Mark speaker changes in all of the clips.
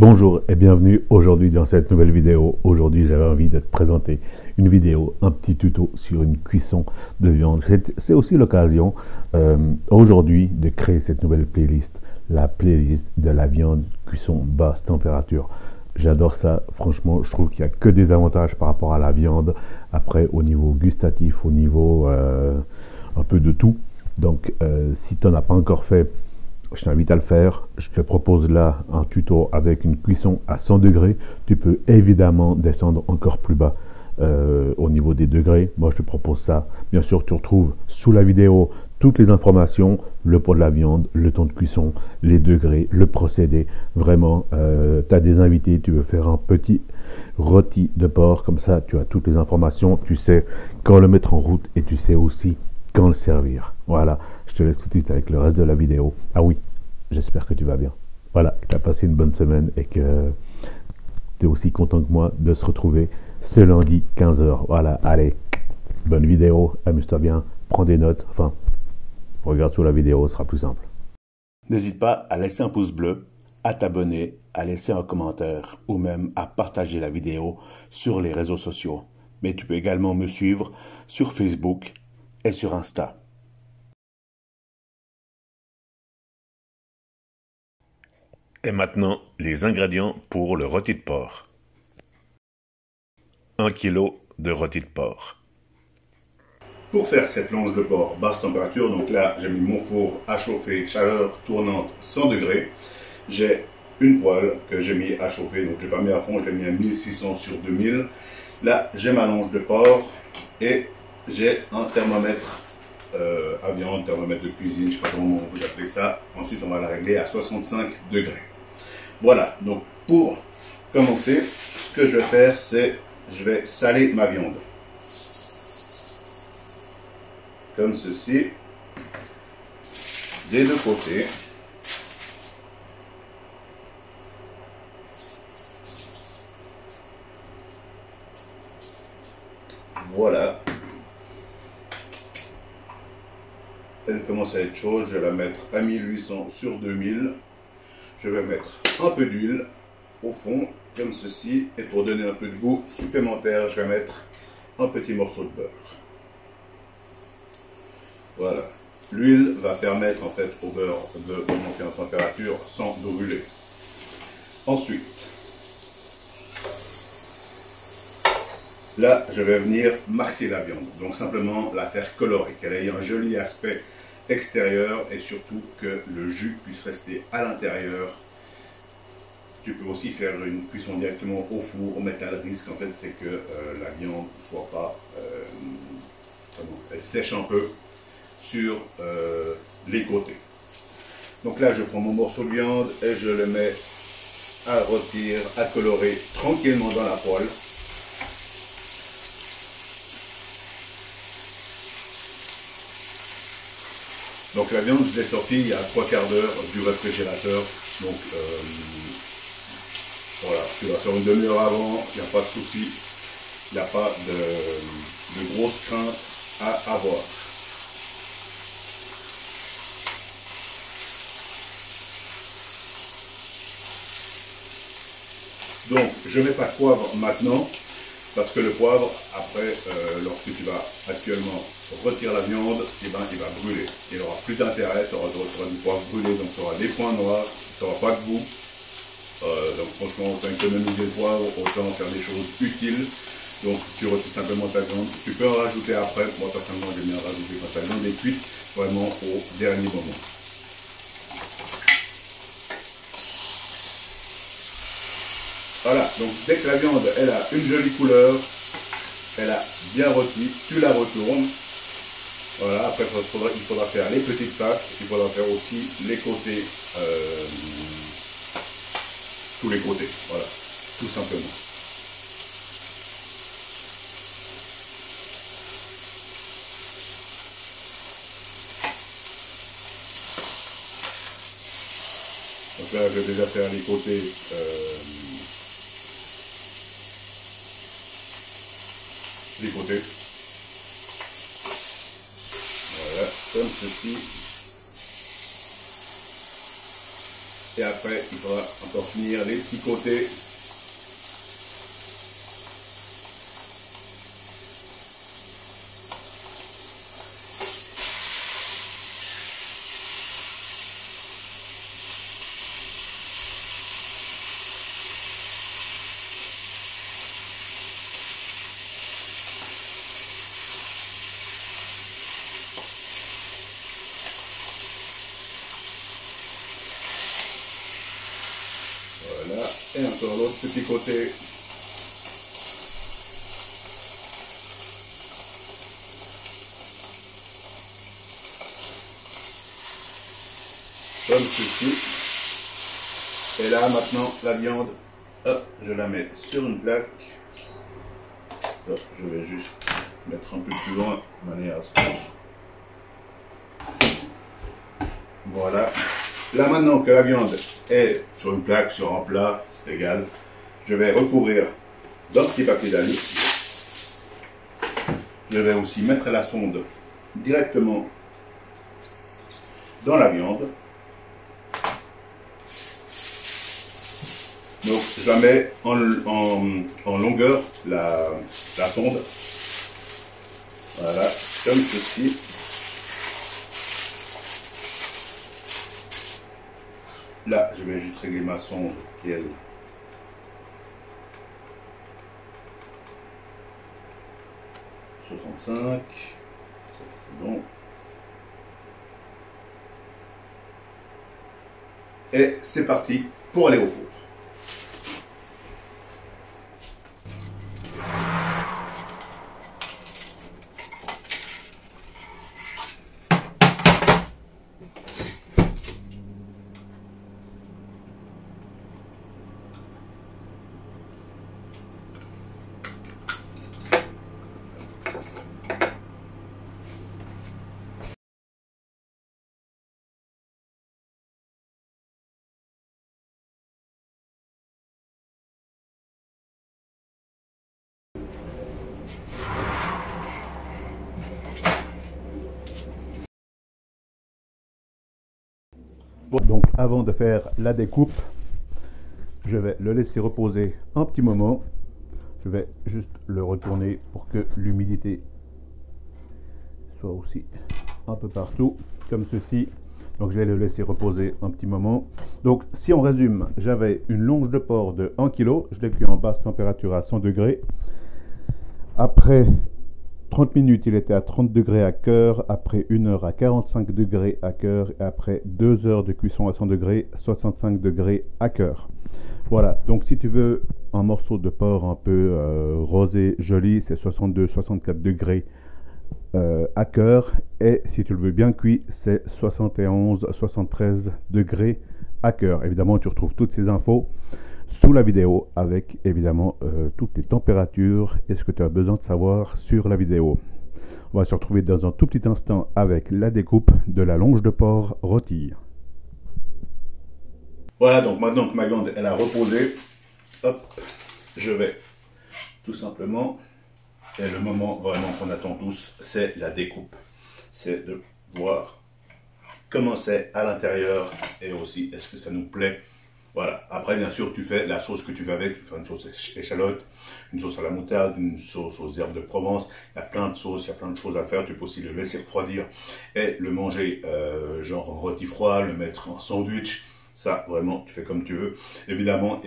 Speaker 1: Bonjour et bienvenue aujourd'hui dans cette nouvelle vidéo. Aujourd'hui j'avais envie de te présenter une vidéo, un petit tuto sur une cuisson de viande. C'est aussi l'occasion aujourd'hui de créer cette nouvelle playlist, la playlist de la viande cuisson basse température. J'adore ça, franchement je trouve qu'il n'y a que des avantages par rapport à la viande. Après au niveau gustatif, au niveau un peu de tout. Donc si tu n'en as pas encore fait, je t'invite à le faire. Je te propose là un tuto avec une cuisson à 100 degrés. Tu peux évidemment descendre encore plus bas au niveau des degrés. Moi, je te propose ça. Bien sûr, tu retrouves sous la vidéo toutes les informations, le poids de la viande, le temps de cuisson, les degrés, le procédé. Vraiment, tu as des invités, tu veux faire un petit rôti de porc. Comme ça, tu as toutes les informations. Tu sais quand le mettre en route et tu sais aussi quand le servir. Voilà, je te laisse tout de suite avec le reste de la vidéo. Ah oui, j'espère que tu vas bien. Voilà, que tu as passé une bonne semaine et que tu es aussi content que moi de se retrouver ce lundi 15h. Voilà, allez, bonne vidéo, amuse-toi bien, prends des notes, enfin, regarde sur la vidéo, ce sera plus simple. N'hésite pas à laisser un pouce bleu, à t'abonner, à laisser un commentaire ou même à partager la vidéo sur les réseaux sociaux. Mais tu peux également me suivre sur Facebook et sur Insta. Et maintenant, les ingrédients pour le rôti de porc. 1 kg de rôti de porc. Pour faire cette longe de porc basse température, donc là j'ai mis mon four à chauffer, chaleur tournante 100 degrés. J'ai une poêle que j'ai mis à chauffer, donc je ne l'ai pas mis à fond, je l'ai mis à 1600 sur 2000. Là j'ai ma longe de porc et j'ai un thermomètre à viande, thermomètre de cuisine, je ne sais pas comment vous appelez ça. Ensuite on va la régler à 65 degrés. Voilà, donc pour commencer, ce que je vais faire, c'est je vais saler ma viande. Comme ceci, des deux côtés. Voilà. Elle commence à être chaude, je vais la mettre à 1800 sur 2000. Je vais mettre un peu d'huile au fond, comme ceci. Et pour donner un peu de goût supplémentaire, je vais mettre un petit morceau de beurre. Voilà. L'huile va permettre en fait au beurre de monter en température sans brûler. Ensuite, là, je vais venir marquer la viande. Donc simplement la faire colorer, qu'elle ait un joli aspect extérieur et surtout que le jus puisse rester à l'intérieur. Tu peux aussi faire une cuisson directement au four, mais le risque en fait c'est que la viande ne soit pas, elle sèche un peu sur les côtés. Donc là je prends mon morceau de viande et je le mets à rôtir, à colorer tranquillement dans la poêle. Donc la viande je l'ai sortie il y a 3/4 d'heure du réfrigérateur. Donc voilà, tu vas sur une demi-heure avant, il n'y a pas de souci, il n'y a pas de grosses craintes à avoir. Donc je ne mets pas de poivre maintenant, parce que le poivre, après, lorsque tu vas actuellement retirer la viande, eh ben, il va brûler. Il n'aura plus d'intérêt, tu auras du poivre brûlé, donc tu auras des points noirs, tu n'auras pas de goût. Donc franchement, autant économiser le poivre, autant faire des choses utiles. Donc tu retires simplement ta viande. Tu peux en rajouter après. Moi personnellement, j'aime bien rajouter quand ta viande est cuite, vraiment au dernier moment. Voilà, donc dès que la viande elle a une jolie couleur, elle a bien rôti, tu la retournes. Voilà, après il faudra faire les petites faces, il faudra faire aussi les côtés, tous les côtés, voilà, tout simplement. Donc là, je vais déjà faire les côtés Voilà, comme ceci.
Speaker 2: Et après, il faudra encore finir les petits côtés. Voilà, et encore l'autre petit côté. Comme ceci. Et là maintenant la viande, hop, je la mets sur une plaque. Ça, je vais juste mettre un peu plus loin de manière à ce que... Voilà. Là maintenant que la viande est sur une plaque, sur un plat, c'est égal, je vais recouvrir d'un petit papier d'alu. Je vais aussi mettre la sonde directement dans la viande. Donc je la mets en longueur, la sonde. Voilà, comme ceci. Là, je vais juste régler ma sonde qui est 65. C'est bon. Et c'est parti pour aller au four.
Speaker 1: Bon, donc avant de faire la découpe, je vais le laisser reposer un petit moment. Je vais juste le retourner pour que l'humidité soit aussi un peu partout, comme ceci. Donc je vais le laisser reposer un petit moment. Donc si on résume, j'avais une longe de porc de 1 kg, je l'ai cuit en basse température à 100 degrés. Après 30 minutes, il était à 30 degrés à cœur, après 1 heure à 45 degrés à cœur, et après 2 heures de cuisson à 100 degrés, 65 degrés à cœur. Voilà, donc si tu veux un morceau de porc un peu rosé, joli, c'est 62-64 degrés à cœur, et si tu le veux bien cuit, c'est 71-73 degrés à cœur. Évidemment, tu retrouves toutes ces infos sous la vidéo avec évidemment toutes les températures et ce que tu as besoin de savoir sur la vidéo. On va se retrouver dans un tout petit instant avec la découpe de la longe de porc rôtie.
Speaker 2: Voilà, donc maintenant que ma viande elle a reposé, hop, je vais tout simplement, et le moment vraiment qu'on attend tous, c'est la découpe. C'est de voir comment c'est à l'intérieur et aussi est-ce que ça nous plaît. Voilà, après bien sûr tu fais la sauce que tu veux avec, tu fais une sauce échalote, une sauce à la moutarde, une sauce aux herbes de Provence, il y a plein de sauces, il y a plein de choses à faire, tu peux aussi le laisser refroidir et le manger genre en rôti froid, le mettre en sandwich, ça vraiment tu fais comme tu veux. Évidemment,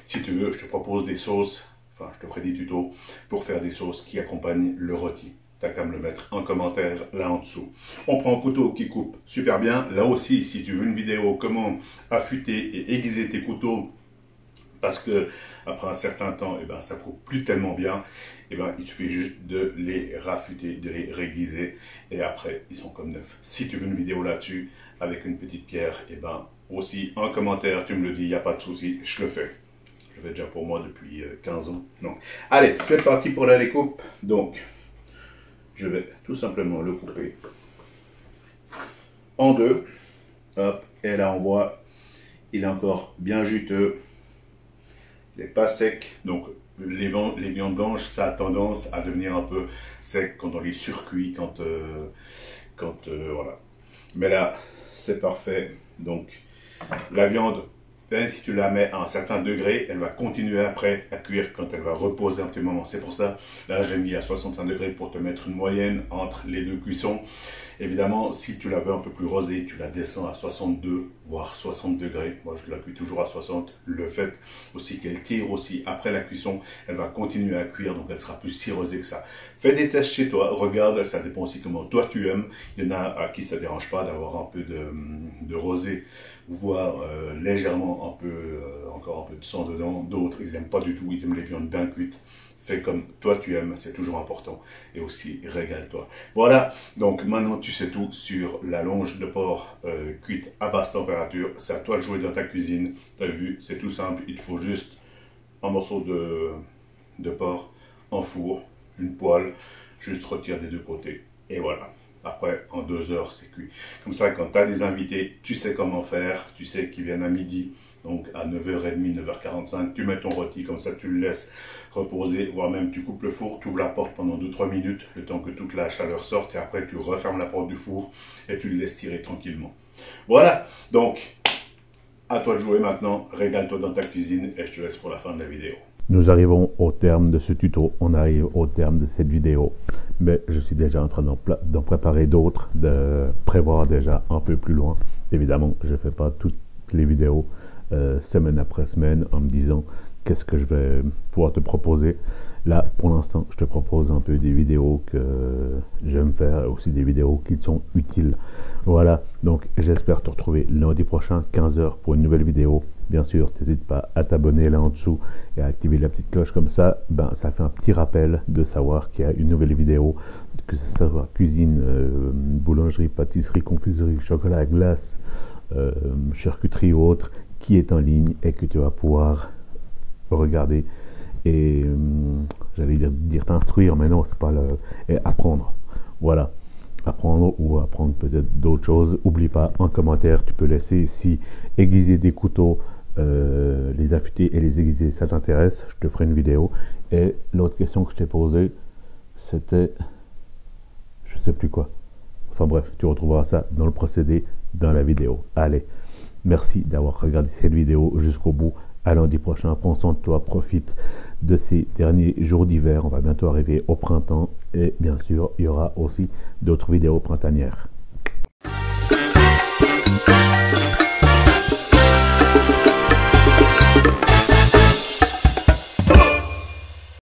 Speaker 2: si tu veux, je te propose des sauces, enfin je te ferai des tutos pour faire des sauces qui accompagnent le rôti. T'as qu'à me le mettre en commentaire là en dessous. On prend un couteau qui coupe super bien. Là aussi, si tu veux une vidéo comment affûter et aiguiser tes couteaux, parce que après un certain temps, ça coupe plus tellement bien, il suffit juste de les raffûter, de les réaiguiser, et après, ils sont comme neufs. Si tu veux une vidéo là-dessus, avec une petite pierre, aussi en commentaire, tu me le dis, il n'y a pas de souci, je le fais. Je le fais déjà pour moi depuis 15 ans. Donc, allez, c'est parti pour la découpe. Donc, je vais tout simplement le couper en deux. Hop, et là on voit, il est encore bien juteux. Il n'est pas sec. Donc les viandes blanches, ça a tendance à devenir un peu sec quand on les surcuit, voilà. Mais là, c'est parfait. Donc La viande, même si tu la mets à un certain degré, elle va continuer après à cuire quand elle va reposer un petit moment. C'est pour ça, là j'ai mis à 65 degrés pour te mettre une moyenne entre les deux cuissons. Évidemment, si tu la veux un peu plus rosée, tu la descends à 62, voire 60 degrés. Moi, je la cuis toujours à 60. Le fait aussi qu'elle tire aussi après la cuisson, elle va continuer à cuire, donc elle sera plus si rosée que ça. Fais des tests chez toi, regarde, ça dépend aussi comment toi tu aimes. Il y en a à qui ça ne dérange pas d'avoir un peu de rosé, voire légèrement encore un peu de sang dedans. D'autres, ils n'aiment pas du tout, ils aiment les viandes bien cuites. Fais comme toi tu aimes, c'est toujours important. Et aussi, régale-toi. Voilà, donc maintenant tu sais tout sur la longe de porc cuite à basse température. C'est à toi de jouer dans ta cuisine. Tu as vu, c'est tout simple. Il te faut juste un morceau de porc en four, une poêle, juste retire des deux côtés. Et voilà. Après, en 2 heures, c'est cuit. Comme ça, quand tu as des invités, tu sais comment faire. Tu sais qu'ils viennent à midi. Donc, à 9h30, 9h45, tu mets ton rôti. Comme ça, tu le laisses reposer. Voire même, tu coupes le four, tu ouvres la porte pendant 2-3 minutes. Le temps que toute la chaleur sorte. Et après, tu refermes la porte du four. Et tu le laisses tirer tranquillement. Voilà. Donc, à toi de jouer maintenant. Régale-toi dans ta cuisine. Et je te laisse pour la fin de la vidéo.
Speaker 1: Nous arrivons au terme de ce tuto, on arrive au terme de cette vidéo, mais je suis déjà en train d'en préparer d'autres, de prévoir déjà un peu plus loin. Évidemment, je ne fais pas toutes les vidéos semaine après semaine en me disant qu'est-ce que je vais pouvoir te proposer. Là, pour l'instant, je te propose un peu des vidéos que j'aime faire, aussi des vidéos qui te sont utiles. Voilà, donc j'espère te retrouver lundi prochain, 15 h pour une nouvelle vidéo. Bien sûr, n'hésite pas à t'abonner là en dessous et à activer la petite cloche comme ça. Ben, ça fait un petit rappel de savoir qu'il y a une nouvelle vidéo, que ce soit cuisine, boulangerie, pâtisserie, confiserie, chocolat à glace, charcuterie ou autre, qui est en ligne et que tu vas pouvoir regarder et j'allais dire t'instruire, mais non, c'est pas le... et apprendre. Voilà. Apprendre ou apprendre peut-être d'autres choses. Oublie pas, en commentaire, tu peux laisser ici aiguiser des couteaux, les affûter et les aiguiser, ça t'intéresse, je te ferai une vidéo. Et l'autre question que je t'ai posée, c'était, je sais plus quoi. Enfin bref, tu retrouveras ça dans le procédé, dans la vidéo. Allez, merci d'avoir regardé cette vidéo jusqu'au bout. À lundi prochain, prends soin de toi, profite de ces derniers jours d'hiver. On va bientôt arriver au printemps et bien sûr, il y aura aussi d'autres vidéos printanières.